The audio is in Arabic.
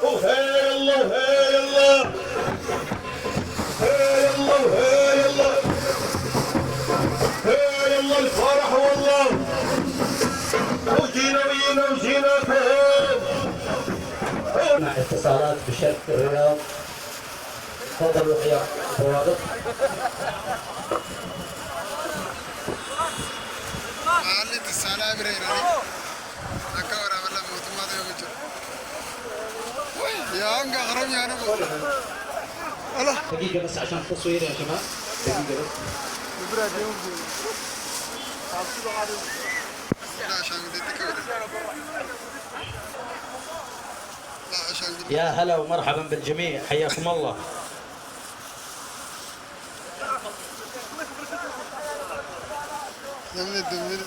وهي الله وهي الله هي الله وهي الله هي الله الفرح والله وجينا وينا وجينا مع اتصالات بشركة الرياض. تفضلوا يا فواضل. علي تسالة بريرة أكبر ولا موت ما ده يوجد يا أنك غرام يا أنا الله دقيقة بس عشان التصوير يا شباب. دقيقة بس. لا عشان بديتك لا عشان يا هلا ومرحبا بالجميع، حياكم الله. يا من الدم